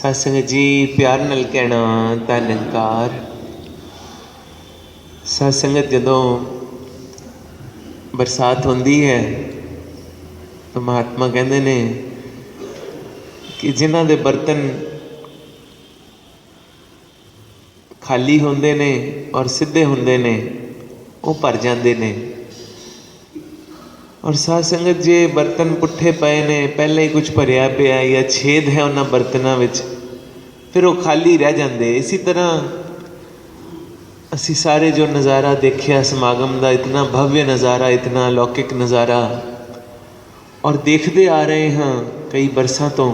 साध संगत जी प्यार नाल कहना धन निरंकार। साध संगत जदों बरसात होंदी है तो महात्मा कहते ने कि जिन्हां दे बर्तन खाली होंदे ने और सीधे होंदे ने वो भर जाते ने, और साध संगत जे बर्तन पुट्ठे पे ने पहले ही कुछ भरिया पिया या छेद है उन्होंने बर्तनों में, फिर वो खाली रह जाते। इसी तरह असी सारे जो नज़ारा देखिया समागम का, इतना भव्य नज़ारा, इतना अलौकिक नज़ारा, और देखते आ रहे हैं कई बरसां तो,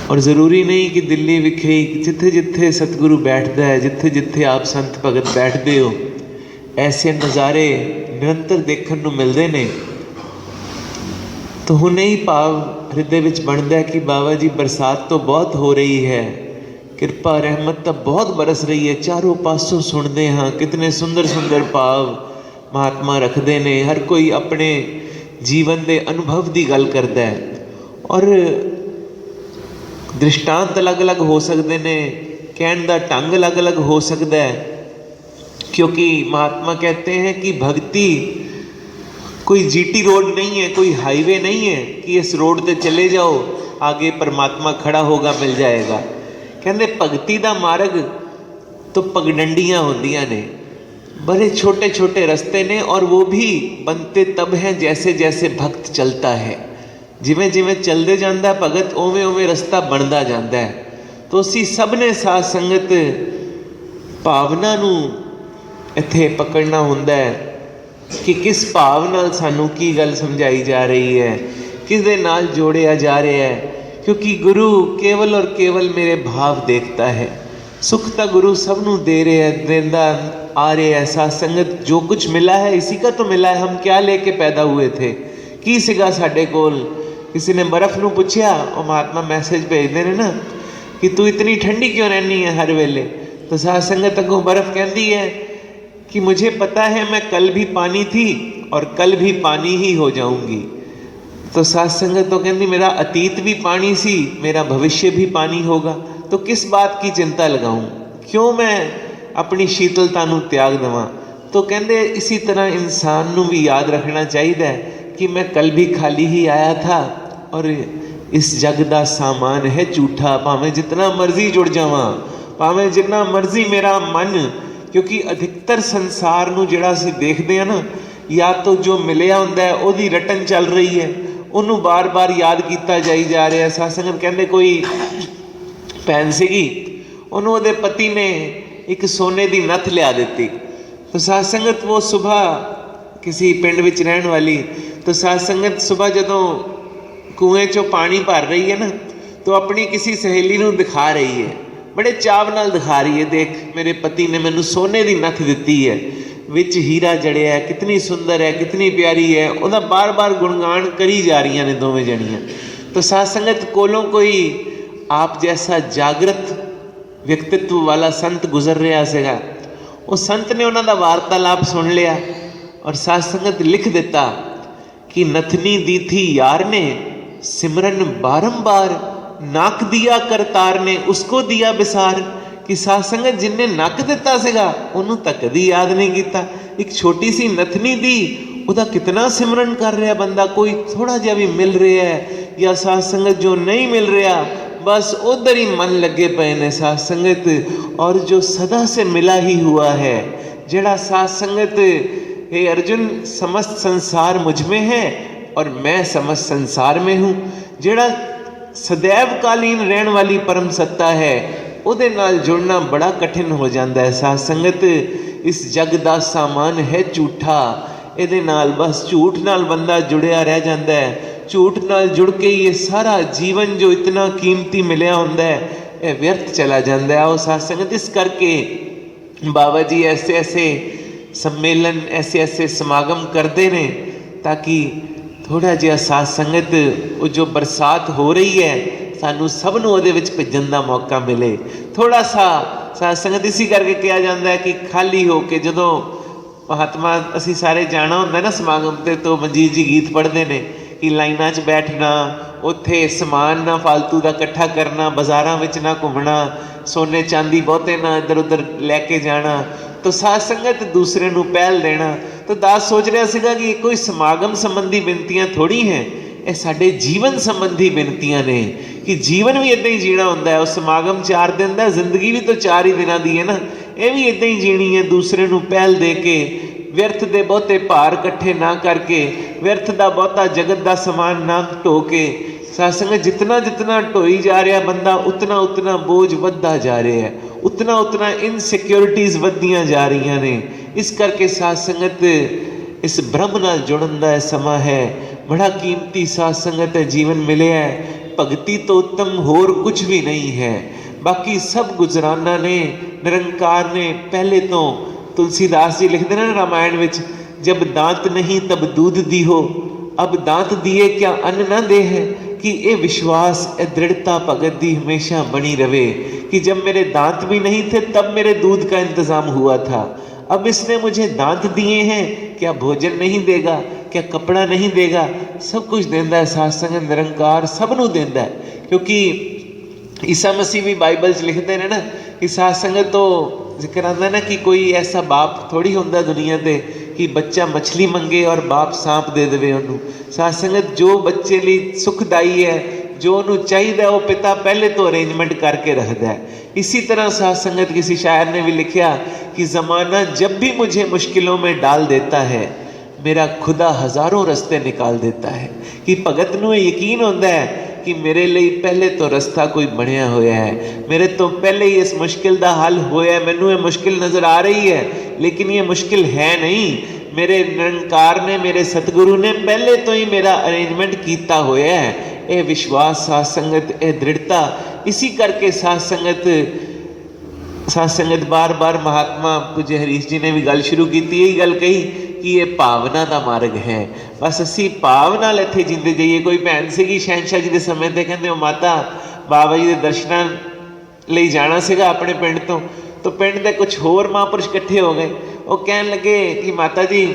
और ज़रूरी नहीं कि दिल्ली विखे ही जिथे जिथे सतगुरु बैठता है, जिथे जिथे आप संत भगत बैठते हो, ऐसे नज़ारे निरंतर देखने को मिलते हैं। तो हुणे ही भाव हृदय विच बनता है कि बाबा जी बरसात तो बहुत हो रही है, कृपा रहमत तो बहुत बरस रही है, चारों पासों सुनते हाँ, कितने सुंदर सुंदर भाव महात्मा रखते हैं। हर कोई अपने जीवन के अनुभव की गल करता है, और दृष्टांत अलग अलग हो सकते हैं, कहने का ढंग अलग अलग हो सकता है, क्योंकि महात्मा कहते हैं कि भक्ति कोई जीटी रोड नहीं है, कोई हाईवे नहीं है कि इस रोड पे चले जाओ आगे परमात्मा खड़ा होगा मिल जाएगा। कहते भगती का मार्ग तो पगडंडियाँ होंदियां ने, बड़े छोटे छोटे रास्ते ने, और वो भी बनते तब हैं जैसे जैसे भक्त चलता है। जिमें जिमें चलते जाता है भगत, उवें उवें रस्ता बनता जाता है। तो असी सब ने साध संगत भावना नूं इत्थे पकड़ना होंदा है कि किस भाव नाल सानू की गल समझाई जा रही है, किस दे नाल जोड़िया जा रहा है, क्योंकि गुरु केवल और केवल मेरे भाव देखता है। सुख तो गुरु सबनों दे रहे हैं, देंदा आ रहे हैं। साध संगत जो कुछ मिला है इसी का तो मिला है, हम क्या लेके पैदा हुए थे, की सिगा साडे कोल। किसी ने बर्फ़ नूं पुछया, और महात्मा मैसेज भेजते हैं ना कि तू इतनी ठंडी क्यों रहनी है हर वेले, तो साध संगत अगों बर्फ़ कहती है कि मुझे पता है मैं कल भी पानी थी और कल भी पानी ही हो जाऊंगी। तो साध संगत तो कहती मेरा अतीत भी पानी सी, मेरा भविष्य भी पानी होगा, तो किस बात की चिंता लगाऊं, क्यों मैं अपनी शीतलता नूं त्याग देवां। तो कहते इसी तरह इंसान नूं भी याद रखना चाहिए कि मैं कल भी खाली ही आया था, और इस जग का सामान है झूठा, भावें जितना मर्जी जुड़ जावां, भावें जितना मर्जी मेरा मन, क्योंकि अधिकतर संसार नूं जिहड़ा असीं देखते हैं ना, या तो जो मिलिया हुंदा है उहदी रटन चल रही है, उन्होंने बार बार याद किया जाई जा रहा है। साध संगत कहते कोई भैन सीगी, उन्होंने उहदे पति ने एक सोने की नथ लिया दी। तो साध संगत वो सुबह किसी पिंड विच रहन वाली, तो साध संगत सुबह जदों कुएं चों पानी भर रही है ना, तो अपनी किसी सहेली नूं दिखा रही है, बड़े चाव नाल दिखा रही है, देख मेरे पति ने मैनू सोने की नथ दी है, विच हीरा जड़िया है, कितनी सुंदर है, कितनी प्यारी है, उहदा बार बार गुणगान करी जा रही ने दोवें जणियां। तो साध संगत कोलों कोई आप जैसा जागृत व्यक्तित्व वाला संत गुजर रहा सीगा, उस संत ने उन्हों का वार्तालाप सुन लिया, और साध संगत लिख दिता कि नथनी दी थी यार ने, सिमरन बारंबार नक दिया करतार ने, उसको दिया बिसार। कि साध संगत जिन्हें नक दिता सीगा उन्होंने तो कभी याद नहीं किया। एक छोटी सी नथनी दी, उहदा कितना सिमरन कर रहा बंदा, कोई थोड़ा जिहा भी मिल रहा है, या साध संगत जो नहीं मिल रहा बस उधर ही मन लगे पे ने साध संगत। और जो सदा से मिला ही हुआ है, जड़ा साध संगत, हे अर्जुन समस्त संसार मुझ में है और मैं समस्त संसार में हूँ, जड़ा सदैव कालीन रहने वाली परम सत्ता है, उहदे नाल जुड़ना बड़ा कठिन हो जाता है। साध संगत इस जग का सामान है झूठा, इहदे नाल बस झूठ नाल बंदा जुड़िया रह जाता है, झूठ नाल जुड़ के ये सारा जीवन जो इतना कीमती मिलिया हुंदा है यह व्यर्थ चला जाता है। और साध संगत इस करके बाबा जी ऐसे ऐसे सम्मेलन, ऐसे ऐसे समागम करते हैं ताकि थोड़ा जिहा साध संगत वो जो बरसात हो रही है सानू सब नूं उहदे विच भिजण दा मौका मिले। थोड़ा सा साध संगत इसी करके कहा जाता है कि खाली हो के जदों महात्मा असी सारे जाना होंदा ना समागम ते, तो मंजीत जी गीत पढ़ते हैं कि लाइनां 'च बैठना, उत्थे समान ना फालतू का इकट्ठा करना, बाज़ारां विच ना घूमना, सोने चांदी बहुते ना इधर उधर लैके जाना, तो साध संगत दूसरे नूं पहल देना। तो दास सोच रहा सीगा कि कोई समागम संबंधी बिनतियां थोड़ी हैं, ये साडे जीवन संबंधी बिनतियां ने कि जीवन भी इदां ही जीना हुंदा है। उस समागम 4 दिन दा, जिंदगी भी तो 4 ही दिनां दी है ना, ये भी इदां ही जीनी है, दूसरे नूं पहल दे के, व्यर्थ दे बहुते भार इकट्ठे ना करके, व्यर्थ दा बहुता जगत दा समान ना ढो के। साध संगत जितना जितना ढोई जा रहा बंदा, उतना उतना बोझ वधदा जा रहा है, उतना उतना इनसिक्योरिटीज़ वधदियां जा रही ने। इस करके साध संगत इस ब्रह्म नाल जुड़न दा समा है, बड़ा कीमती साध संगत है जीवन मिले है। भगती तो उत्तम होर कुछ भी नहीं है, बाकी सब गुजराना ने, निरंकार ने पहले तो। तुलसीदास जी लिखते हैं ना रामायण विच, जब दांत नहीं तब दूध दी हो, अब दांत दिए क्या अन्न ना दे है, कि ये विश्वास ये दृढ़ता भगत दी हमेशा बनी रहे कि जब मेरे दांत भी नहीं थे तब मेरे दूध का इंतज़ाम हुआ था, अब इसने मुझे दांत दिए हैं, क्या भोजन नहीं देगा, क्या कपड़ा नहीं देगा, सब कुछ देंदा है। साध संगत निरंकार सबनों देंदा है, क्योंकि ईसा मसीह भी बाइबल च लिखते हैं ना कि साध संगत तो जिक्र आता ना कि कोई ऐसा बाप थोड़ी होंदा दुनिया ते कि बच्चा मछली मंगे और बाप सांप दे देवे उन्होंने। साध संगत जो बच्चे लिए सुखदाई है, जो उन्होंने चाहिए वो पिता पहले तो अरेंजमेंट करके रखता है। इसी तरह साध संगत किसी शायर ने भी लिखा कि ज़माना जब भी मुझे मुश्किलों में डाल देता है, मेरा खुदा हज़ारों रास्ते निकाल देता है। कि भगत नूं यकीन होता है कि मेरे लिए पहले तो रास्ता कोई बनया होया है, मेरे तो पहले ही इस मुश्किल का हल होया, मैनू ये मुश्किल नज़र आ रही है लेकिन ये मुश्किल है नहीं, मेरे निरंकार ने, मेरे सतगुरु ने पहले तो ही मेरा अरेंजमेंट किया होया है। ये विश्वास साध संगत, ये दृढ़ता, इसी करके साध संगत बार बार महात्मा पूज्य हरीश जी ने भी गल शुरू की, यही गल कही कि ये भावना का मार्ग है। बस असी भाव नाल इत्थे जींदे जाइए। कोई भैन सीगी शहनशाह जी के समय ते कहंदे ओ माता बाबा जी के दर्शनां लई जाना सीगा अपने पिंड तो पिंड दे कुछ होर महापुरुष इकट्ठे हो गए। वो कहन लगे कि माता जी,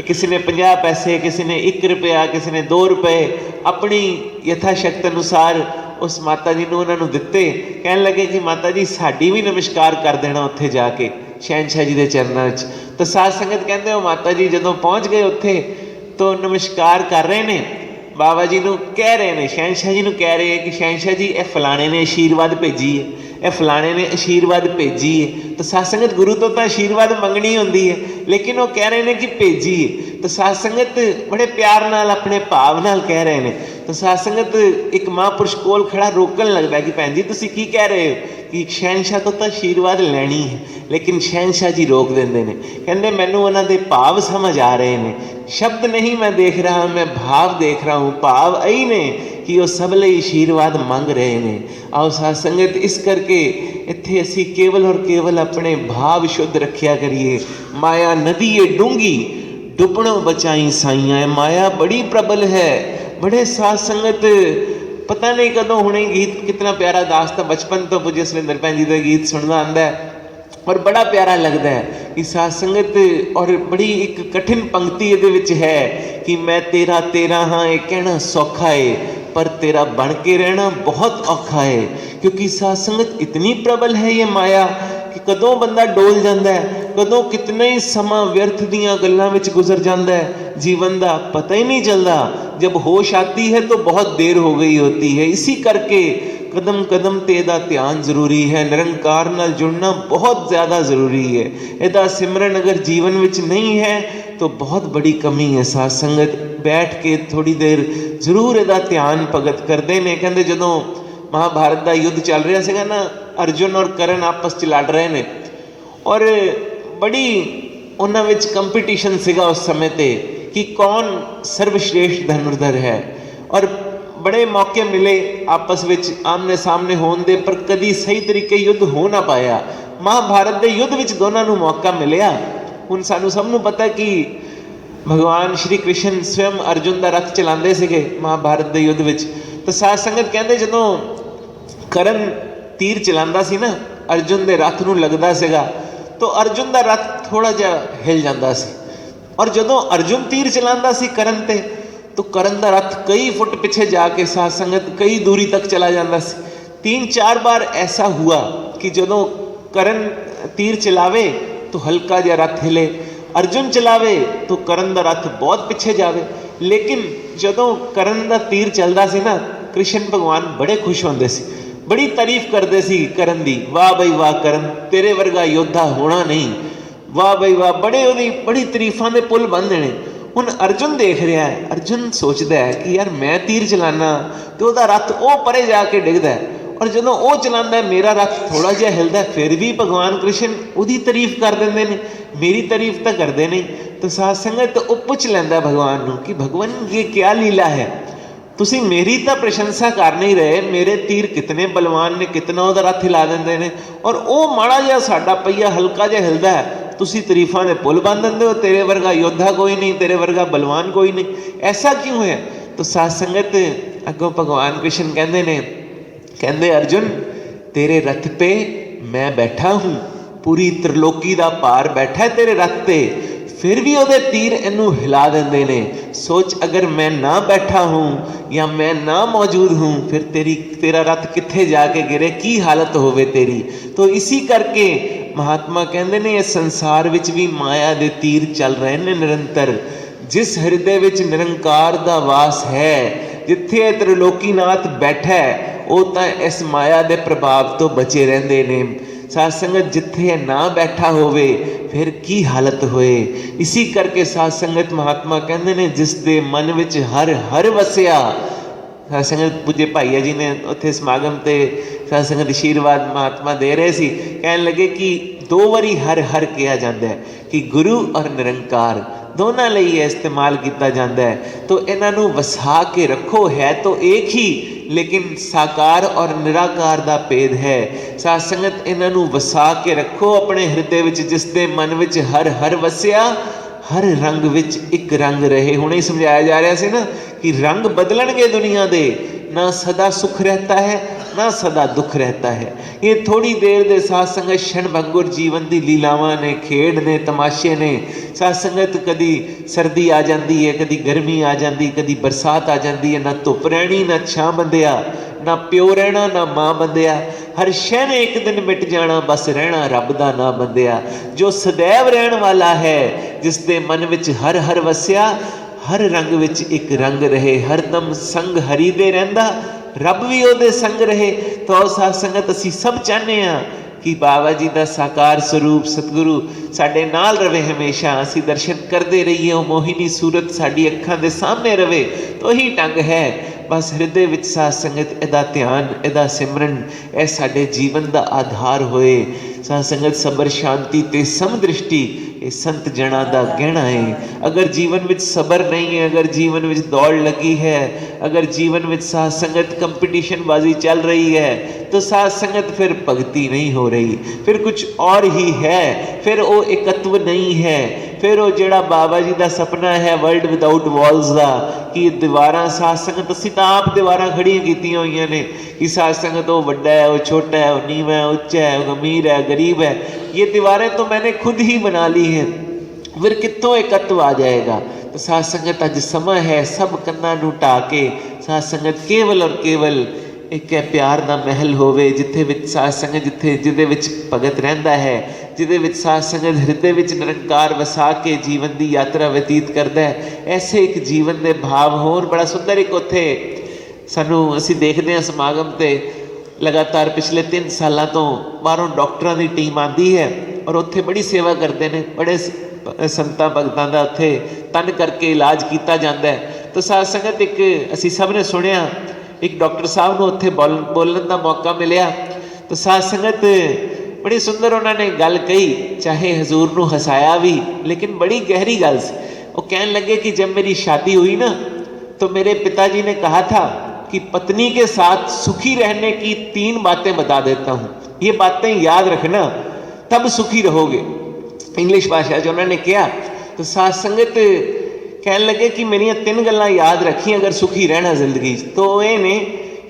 किसी ने 50 पैसे, किसी ने 1 रुपया, किसी ने 2 रुपए अपनी यथाशक्ति अनुसार उस माता जी ने उन्होंने दिते। कहन लगे कि माता जी साड़ी भी नमस्कार कर देना उत्थे जाके शहनशाह जी के चरणों च। तो साध संगत कहते हो माता जी जदों पहुँच गए उत्थे तो नमस्कार कर रहे ने, बाबा जी नूं कह रहे ने, शहनशाह जी नूं कह रहे हैं कि शहनशाह जी ये फलाने ने आशीर्वाद भेजी है, ये फलाने ने आशीर्वाद भेजी है। तो साध संगत गुरु तो आशीर्वाद मंगनी होंदी है, लेकिन वो कह रहे हैं कि भेजी है। तो साध संगत बड़े प्यार नाल अपने भाव नाल कह रहे हैं। तो साध संगत एक महापुरुष कोल खड़ा रोकन लगता है कि भैन जी तुसीं की कह रहे हो कि शहनशाह तो आशीर्वाद लैनी है, लेकिन शहनशाह जी रोक देंदे ने, कहते मैनू उन्हां दे भाव समझ आ रहे हैं, शब्द नहीं मैं देख रहा, मैं भाव देख रहा हूँ। भाव यही ने कि वो सब लिए आशीर्वाद मंग रहे हैं। आओ साध संगत इस करके इत्थे असी केवल और केवल अपने भाव शुद्ध रखिया करिए। माया नदी ये डूंगी डुबणों बचाई साइयां, माया बड़ी प्रबल है। बड़े साध संगत पता नहीं कदों हुणे गीत कितना प्यारा दास था, बचपन तो पूज्य सविंदर भैन जी का गीत सुनना आंदा है और बड़ा प्यारा लगता है कि साध संगत। और बड़ी एक कठिन पंक्ति ये है कि मैं तेरा तेरा हाँ ये कहना सौखा है, पर तेरा बन के रहना बहुत औखा है। क्योंकि साध संगत इतनी प्रबल है ये माया कि कदों बंदा डोल जाता है, कदों कितना ही समा व्यर्थ दियां गल्लां विच गुजर जाता है, जीवन का पता ही नहीं चलता। जब होश आती है तो बहुत देर हो गई होती है। इसी करके कदम कदम ते इहदा ध्यान जरूरी है, निरंकार नाल जुड़ना बहुत ज़्यादा ज़रूरी है। इहदा सिमरन अगर जीवन विच नहीं है तो बहुत बड़ी कमी है। साध संगत बैठ के थोड़ी देर जरूर इहदा ध्यान भगत करते हैं। कहते जदों महाभारत का युद्ध चल रहा सीगा ना, अर्जुन और करण आपस च लड़ रहे हैं और बड़ी उन्हां विच कंपीटीशन सीगा उस समय ते कि कौन सर्वश्रेष्ठ धनुर्धर है। और बड़े मौके मिले आपस विच आमने सामने होने दे, पर कभी सही तरीके युद्ध हो ना पाया। महाभारत के युद्ध विच दोनों को मौका मिलया। हुण सानू सब नूं पता कि भगवान श्री कृष्ण स्वयं अर्जुन का रथ चलाते थे महाभारत के युद्ध विच। तो साध संगत कहते जदों करण तीर चलाता सी ना, अर्जुन के रथ नूं लगदा सीगा तो अर्जुन का रथ थोड़ा जिहा हिल जाता सी, और जदों अर्जुन तीर चलाता सी करण ते तो करण दा रथ कई फुट पीछे जाके साध संगत कई दूरी तक चला जाता सी। 3-4 बार ऐसा हुआ कि जदों करण तीर चलावे तो हल्का जिहा रथ हिले, अर्जुन चलावे तो करण दा रथ बहुत पिछे जावे। लेकिन जदों करण दा तीर चलदा सी ना, कृष्ण भगवान बड़े खुश होंदे सी, बड़ी तारीफ करते सी करण दी, वाह बई वाह करण, तेरे वर्गा योद्धा होना नहीं, वाह बई वाह, बड़े उहदी बड़ी तारीफां दे पुल बन देने। हुण अर्जुन देख रहा है, अर्जुन सोचता है कि यार मैं तीर चलाना तो वह रथ वो परे जाके डिगदा है, और जो वह चलाता है मेरा रथ थोड़ा जिहा हिलदा है, फिर भी भगवान कृष्ण उसकी तारीफ कर देंगे ने, मेरी तारीफ तो करते नहीं। तो साध संगत तो वह पुछ लैंदा भगवान नूं कि भगवान ये क्या लीला है, तुसीं मेरी तो प्रशंसा कर नहीं रहे, मेरे तीर कितने बलवान ने, कितना वह रथ हिला देंगे ने, और वह माड़ा जिहा साडा पहिया हल्का जिहा हिलदा है, तुसीं तारीफां दे पुल बन देंदे हो, तेरे वर्गा योद्धा कोई नहीं, तेरे वर्गा बलवान कोई नहीं, ऐसा क्यों है। तो साध संगत अगों भगवान कृष्ण कहंदे ने, कहंदे अर्जुन तेरे रथ पे मैं बैठा हूँ, पूरी त्रिलोकी का पार बैठा है तेरे रथ पे, फिर भी वो तीर इनू हिला देंगे ने। सोच अगर मैं ना बैठा हूँ या मैं ना मौजूद हूँ, फिर तेरा रथ कित्थे जाके गिरे, की हालत होवे तेरी। तो इसी करके महात्मा कहते ने इस संसार विच भी माया दे तीर चल रहे ने निरंतर। जिस हृदय विच निरंकार दा वास है, जिथे त्रिलोकीनाथ बैठा है, वो तो इस माया के प्रभाव तो बचे रहते ने। साध संगत जिथे ना बैठा होवे फिर की हालत होए। इसी करके साध संगत महात्मा कहते ने जिस दे मन विच हर हर वसिया। साध संगत पूज्य भाईया जी ने उत्थे समागम ते साध संगत आशीर्वाद महात्मा दे रहे सी, कहने लगे कि 2 बारी हर हर किया जाता है कि गुरु और निरंकार दोनों ਲਈ इस्तेमाल किया जाता है। तो इन्हों वसा के रखो, है तो एक ही लेकिन साकार और निराकार का भेद है। साध संगत इन्हों वसा के रखो अपने हृदय विच, जिस दे मन विच हर हर वसिया, हर रंग विच एक रंग रहे। हुणे ही समझाया जा रहा है ना कि रंग बदलणगे दुनिया दे, ना सदा सुख रहता है ना सदा दुख रहता है। ये थोड़ी देर दे साध संगत क्षण भंगुर जीवन की लीलावां ने, खेड ने, तमाशे ने। साध संगत कदी सर्दी आ जाती है, कदी गर्मी आ जाती, कदी बरसात आ जाती है, ना धुप रहनी ना छां बंदिया, ना प्यो रहना ना माँ बंदिया। हर शह ने एक दिन मिट जाना, बस रहना रब दा ना बंदिया। जो सदैव रहन वाला है, जिस दे मन विच हर हर वसिया, हर रंग विच एक रंग रहे, हरदम संग हरि दे रहिंदा, रब भी ਉਹਦੇ संग रहे। तो साध संगत असी सब चाहते हैं कि बाबा जी का साकार स्वरूप सतगुरु साडे नाल रहे, हमेशा असी दर्शन करते रहिए, वो मोहिनी सूरत साडी अखां दे सामने रहे। तो यही ढंग है, बस हृदय विच साध संगत इहदा ध्यान, इहदा सिमरन, यह साडे जीवन का आधार होए। साध संगत सबर शांति ते समदृष्टि ये संत जना का गहना है। अगर जीवन में सबर नहीं है, अगर जीवन में दौड़ लगी है, अगर जीवन में साध संगत कंपटीशन बाजी चल रही है, तो साध संगत फिर भक्ति नहीं हो रही, फिर कुछ और ही है, फिर वो एकत्व नहीं है, फिर वो जोड़ा बाबा जी का सपना है वर्ल्ड विदाउट वॉल्स का, कि दीवारां साध संगत असीं तां आप दीवारां खड़ियां कीतियां होईयां ने कि साध संगत वो वड्डा है, वो छोटा है, वो नीवा है, उच्चा है, वो अमीर है, गरीब है, ये दीवारें तो मैंने खुद ही बना ली हैं, फिर कितों एकत्व आ जाएगा। तो साध संगत अज समय है सब कन्नां नूं ढा के साध संगत केवल और केवल एक है प्यार का महल होवे, जिथे विच साध संगत जिथे जिहदे विच भगत रहिंदा है, जिहदे विच साध संगत हृदय विच निरंकार वसा के जीवन की यात्रा व्यतीत करता है। ऐसे एक जीवन के भाव होर बड़ा सुंदर। एक उत्थे सानू असीं देखते हैं समागम ते लगातार पिछले 3 सालों तो बाहरों डॉक्टरों की टीम आती है और उत्थे बड़ी सेवा करते हैं, बड़े संतां भगतां दा उत्थे तन करके इलाज किया जाता है। तो साध संगत एक असीं सब ने सुनिया, एक डॉक्टर साहब को उत्थे बोलने का मौका मिलिया। तो साध संगत बड़ी सुंदर उन्होंने गल कही, चाहे हजूर नूं हसाया भी, लेकिन बड़ी गहरी गल सी। वो कहने लगे कि जब मेरी शादी हुई ना, तो मेरे पिताजी ने कहा था कि पत्नी के साथ सुखी रहने की 3 बातें बता देता हूँ, ये बातें याद रखना तब सुखी रहोगे। इंग्लिश भाषा जो उन्होंने किया। तो साध संगत कहने लगे कि मेरिया 3 गल्लां याद रखी अगर सुखी रहना जिंदगी। तो ये ने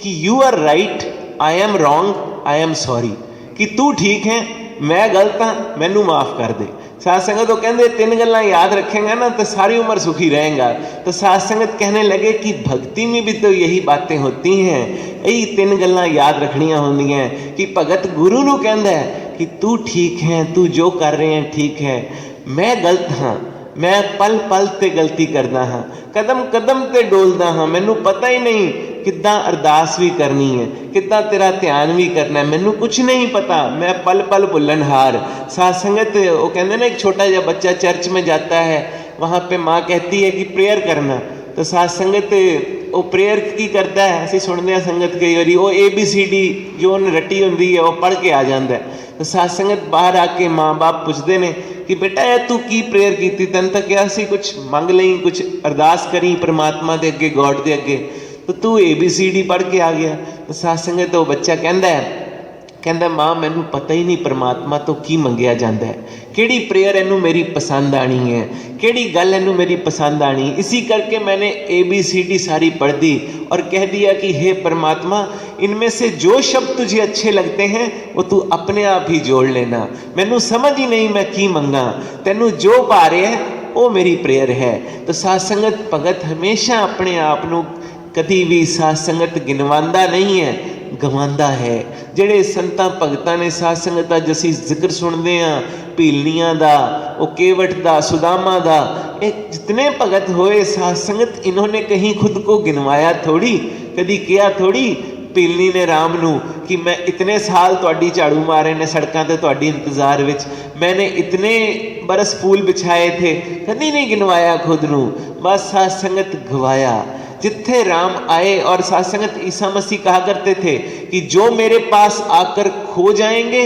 कि you are right, I am wrong, I am sorry, कि तू ठीक है मैं गलत हाँ, मैनू माफ़ कर दे। साध संगत वो कहते 3 गल्लां याद रखेगा ना तो सारी उम्र सुखी रहेगा। तो साध संगत कहने लगे कि भक्ति में भी तो यही बातें होती हैं, यही 3 गल्लां याद रखनियां होंदियां कि भगत गुरु नूं कहंदा है कि तू ठीक है, तू जो कर रहे हैं ठीक है, मैं गलत हाँ, मैं पल पल ते गलती करदा हाँ, कदम कदम ते डोलदा हाँ, मैनू पता ही नहीं किद्दां अरदास भी करनी है, किद्दां तेरा ध्यान भी करना है, मैनू कुछ नहीं पता, मैं पल पल भुल्लनहार। साध संगत वो कहते ना, एक छोटा सा बच्चा चर्च में जाता है, वहाँ पे माँ कहती है कि प्रेयर करना, तो साध संगत वो प्रेयर की करता है, असीं सुनते हैं संगत कई बारी वो ABCD जो उन्हें रटी होंदी है वो पढ़ के आ जाता है। तो साध संगत बाहर आके माँ बाप पुछते हैं कि बेटा यार तू की प्रेयर की, तैन तो क्या सी कुछ मंग लई, कुछ अरदास करी परमात्मा के अगे, गॉड के अगे, तो तू ABCD पढ़ के आ गया। तो साध संगत वो बच्चा कहता माँ मैनू पता ही नहीं परमात्मा तो की मंगिया जाता है, किहड़ी प्रेयर इनू मेरी पसंद आनी है, किहड़ी गल इनू मेरी पसंद आनी, इसी करके मैंने ABCD सारी पढ़ दी और कह दिया कि हे परमात्मा इनमें से जो शब्द तुझे अच्छे लगते हैं वो तू अपने आप ही जोड़ लेना, मैनू समझ ही नहीं मैं की मंगा, तेनू जो पा रहे है वो मेरी प्रेयर है। तो साध संगत भगत हमेशा अपने आप नू कभी भी साध संगत गिनवांदा नहीं है, गवांदा है। ਜਿਹੜੇ ਸੰਤਾਂ ਭਗਤਾਂ ने साध संगत अज असीं जिक्र सुनते हैं भीलनियां दा, वो केवट दा, सुदामा दा, ये जितने भगत होए साध संगत इन्होंने कहीं खुद को गिनवाया थोड़ी, कभी किया थोड़ी भीलनी ने राम नू कि मैं इतने साल तुहाडी झाड़ू मारे ने सड़कों ते तुहाडी इंतजार विच, मैंने इतने बरस फूल बिछाए थे, कभी नहीं गिनवाया खुद नू, बस साध संगत गवाया। जिथे राम आए और साध संगत ईसा मसीह कहा करते थे कि जो मेरे पास आकर खो जाएंगे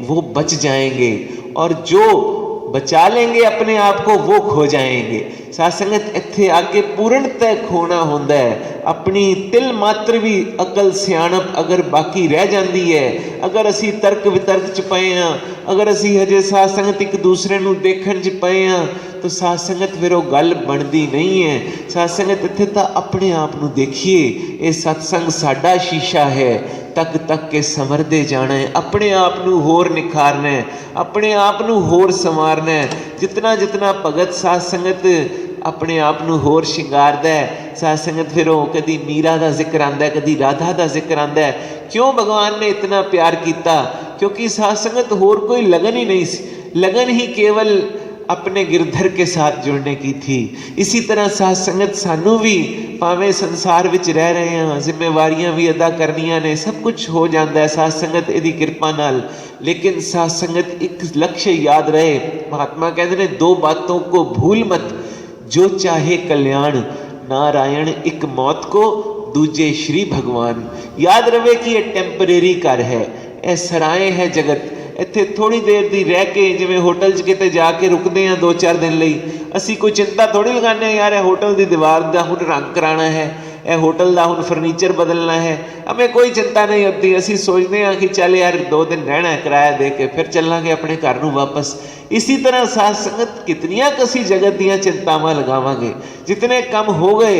वो बच जाएंगे और जो बचा लेंगे अपने आप को वो खो जाएंगे। साध संगत इत्थे आके पूर्णतः खोना होंदा है, अपनी तिल मात्र भी अकल सियाणप अगर बाकी रह जाती है, अगर असी तर्क वितर्क च पए हाँ, अगर असी हजे साध संगत एक दूसरे नूं देखण च पए हाँ, तो साध संगत फिर वो गल बनती नहीं है। साध संगत इत्थे तां अपने आप नूं देखिए, ये सत्संग साडा शीशा है, तक तक के संवरदे जाना है, अपने आप नूं होर निखारना है, अपने आप नूं होर संवारना है। जितना जितना भगत साध संगत अपने आप नूं होर शिंगारदा है, साध संगत फिर वो कदी मीरा का जिक्र आंदा है, कदी राधा का जिक्र आंदा है। क्यों भगवान ने इतना प्यार किया? क्योंकि साध संगत होर कोई लगन ही नहीं सी, लगन ही केवल अपने गिरधर के साथ जुड़ने की थी। इसी तरह साध संगत सानू भी भावें संसार विच रह रहे हैं, जिम्मेवारियां भी अदा करनियां ने, सब कुछ हो जाता है साध संगत इहदी कृपा नाल, लेकिन साध संगत एक लक्ष्य याद रहे। महात्मा कहते हैं 2 बातों को भूल मत, जो चाहे कल्याण, नारायण एक मौत को, दूजे श्री भगवान। याद रहे कि यह टेंपरेरी घर है, यह सराय है जगत, इत्थे थोड़ी देर दी रह के जिवें होटल च किते जाके रुकते हैं 2-4 दिन लई, असी कोई चिंता थोड़ी लगाने यार यह होटल की दीवार का हुण रंग कराना है, यह होटल का हुण फर्नीचर बदलना है, हमें कोई चिंता नहीं होती। असी सोचते हैं कि चल यार 2 दिन रहना है, किराया दे के फिर चलांगे अपने घर नूं वापस। इसी तरह साध संगत कितनियां कसी जगत दियां चिंतावां लगावांगे, जितने कम हो गए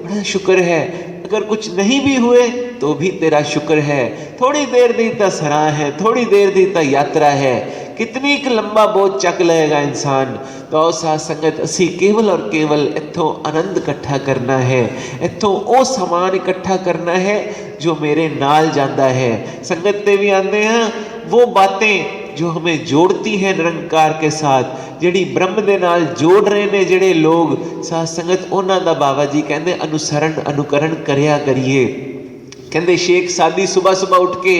बड़ा शुक्र है, अगर कुछ नहीं भी हुए तो भी तेरा शुक्र है। थोड़ी देर दी तो सराह है, थोड़ी देर दी तो यात्रा है, कितनी एक लंबा बोझ चक लेगा इंसान। तो साध संगत असी केवल और केवल इत्थों आनंद इकट्ठा करना है, इत्थों वो समान इकट्ठा करना है जो मेरे नाल जाता है। संगत ते भी आते हैं वो बातें जो हमें जोड़ती हैं निरंकार के साथ, जिहड़ी ब्रह्म दे नाल जोड़ रहे ने जिहड़े लोग साध संगत, उन्हां दा बाबा जी कहते अनुसरण अनुकरण करिया करिए। कहते शेख सादी सुबह सुबह उठ के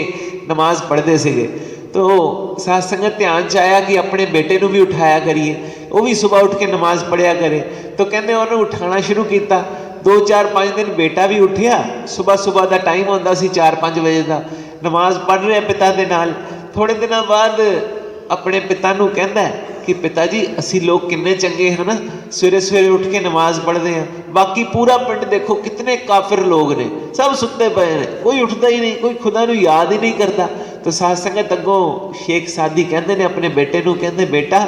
नमाज पढ़ते थे, तो साध संगत ध्यान च आया कि अपने बेटे को भी उठाया करिए, वो भी सुबह उठ के नमाज पढ़िया करे। तो कहते उन्होंने उठाना शुरू किया, 2-4-5 दिन बेटा भी उठिया, सुबह सुबह का टाइम होंदा सी 4-5 बजे का, नमाज पढ़ रहा पिता के नाल। थोड़े दिनों बाद अपने पिता नूं कहंदा कि पिता जी असी लोग किन्ने चंगे हैं ना, सवेरे सवेरे उठ के नमाज पढ़ते हैं, बाकी पूरा पिंड देखो कितने काफिर लोग ने, सब सुते पे ने, कोई उठता ही नहीं, कोई खुदा नूं याद ही नहीं करता। तो साध संगत अगों शेख सादी कहते ने अपने बेटे नूं, कहते बेटा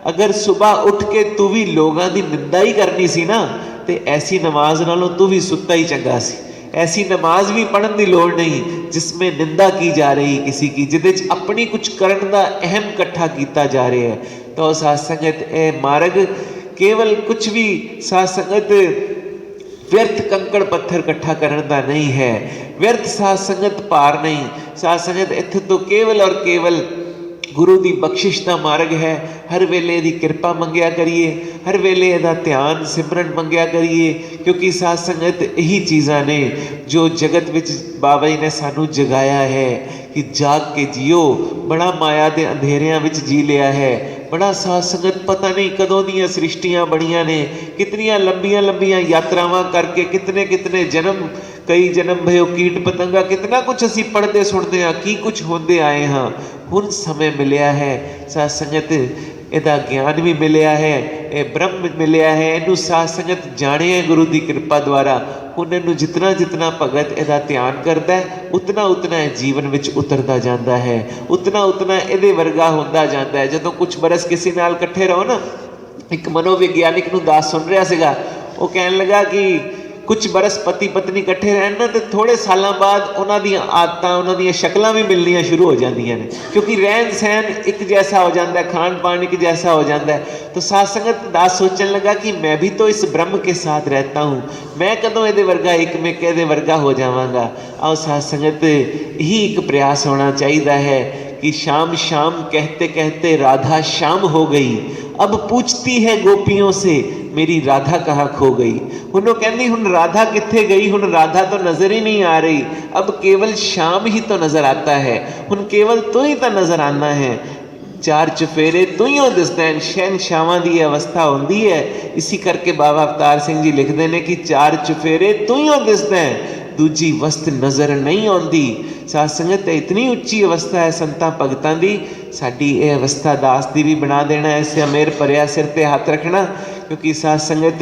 अगर सुबह उठ के तू भी लोगों की निंदा ही करनी सी ना, तो ऐसी नमाज नालों तू भी सुता ही चंगा सी। ऐसी नमाज भी पढ़ने की लोड़ नहीं जिसमें निंदा की जा रही किसी की, जिदे अपनी कुछ करने का अहम इकट्ठा किया जा रहा है। तो साध संगत ए मार्ग केवल कुछ भी साध संगत व्यर्थ कंकड़ पत्थर इकट्ठा करने का नहीं है, व्यर्थ साध संगत पार नहीं। साध संगत इत्थे तो केवल और केवल गुरु की बख्शिश का मार्ग है। हर वेले दी कृपा मंगिया करिए, हर वेले इहदा ध्यान सिमरन मंगिया करिए, क्योंकि साध संगत यही चीज़ां ने जो जगत विच बाबा जी ने सानू जगाया है कि जाग के जियो। बड़ा माया के अंधेरिया विच जी लिया है, बड़ा साध संगत पता नहीं कदों दियां सृष्टियां बड़ियां ने, कितनियां लंबियां लंबियां यात्रावां करके कितने कितने जन्म, कई जन्म भयो कीट पतंगा, कितना कुछ असी पढ़ते सुनते हाँ, की कुछ होंदे आए हाँ। हुण समय मिलिया है साध संगत, इहदा ज्ञान भी मिलिया है, ये ब्रह्म मिलिया है, इनू साध संगत जाने है गुरु की कृपा द्वारा। हुण इनू जितना जितना भगत इहदा ध्यान करता है, उतना उतना ये जीवन विच उतरता जाता है, उतना उतना इहदे वर्गा होंदा जाता है। जदों कुछ बरस किसी नाल इकट्ठे रहो ना, एक मनोविग्यानिक नू दास सुन रहा सीगा, वो कहन लगा कि कुछ बरस पति पत्नी इकट्ठे रहन ना, तो थोड़े सालों बाद उन्हां दी आदतां, उन्हां दी शक्लां भी मिलनियां शुरू हो जांदियां ने, क्योंकि रहन सहन एक जैसा हो जाता है, खान पान एक जैसा हो जाता है। तो साध संगत दास सोचने लगा कि मैं भी तो इस ब्रह्म के साथ रहता हूँ, मैं कदों इहदे वर्गा एक में कहदे वर्गा हो जावांगा। आओ साध संगत, यही एक प्रयास होना चाहिए है कि शाम शाम कहते कहते राधा शाम हो गई, अब पूछती है गोपियों से मेरी राधा कहाँ खो गई। हुण वो कहंदी हुण राधा कित्थे गई, हुण राधा तो नज़र ही नहीं आ रही, अब केवल शाम ही तो नज़र आता है, हुण केवल तू ही तो नज़र आना है। चार चुफेरे तू ही दिसदा है, शहनशावां दी अवस्था होंदी है। इसी करके बाबा अवतार सिंह जी लिखते हैं कि चार चुफेरे तू ही दिसदा है, दूजी वस्त नज़र नहीं आती। साध संगत इतनी उच्ची अवस्था है संतां भगतां दी, साडी यह अवस्था दास दी भी बना देना। ऐसे अमेर भरिया सिर ते हाथ रखना, क्योंकि साध संगत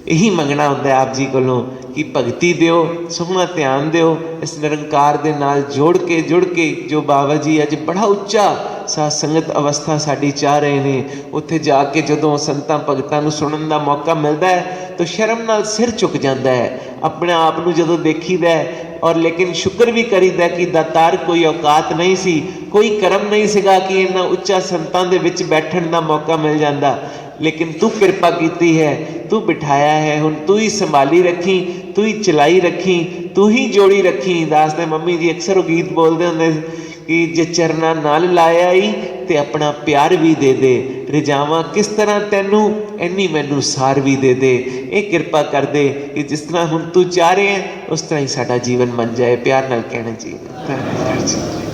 यही मंगना होंदा है आप जी कोलों कि भगती दिओ, सोहना ध्यान दिओ, इस निरंकार दे नाल जुड़ के जो बाबा जी अज बड़ा उच्चा साध संगत अवस्था साड़ी चाह रहे हैं, उत्थे जाके जदों संतां भगतां नूं सुनन दा मौका मिलता है तो शर्म नाल सिर झुक जाता है, अपने आप नूं जदों देखीदा है। और लेकिन शुक्र भी करीदा कि दातार कोई औकात नहीं सी, कोई करम नहीं सीगा कि इन्ना उच्चा संतां दे विच बैठण दा मौका मिल जाता, लेकिन तू कृपा कीती है, तू बिठाया है, हुण तू ही संभाली रखी, तू ही चलाई रखी, तू ही जोड़ी रखी। दास ने मम्मी जी अक्सर वो गीत बोलते होंदे कि जे चरना नाल लाया ही ते अपना प्यार भी दे दे, रिजावां किस तरह तैनू इन्नी मैनू सार भी दे दे। ये कृपा कर दे कि जिस तरह हुण तू चाह रहे हैं उस तरह ही साडा जीवन बन जाए। प्यार नाल कहना चाहिए।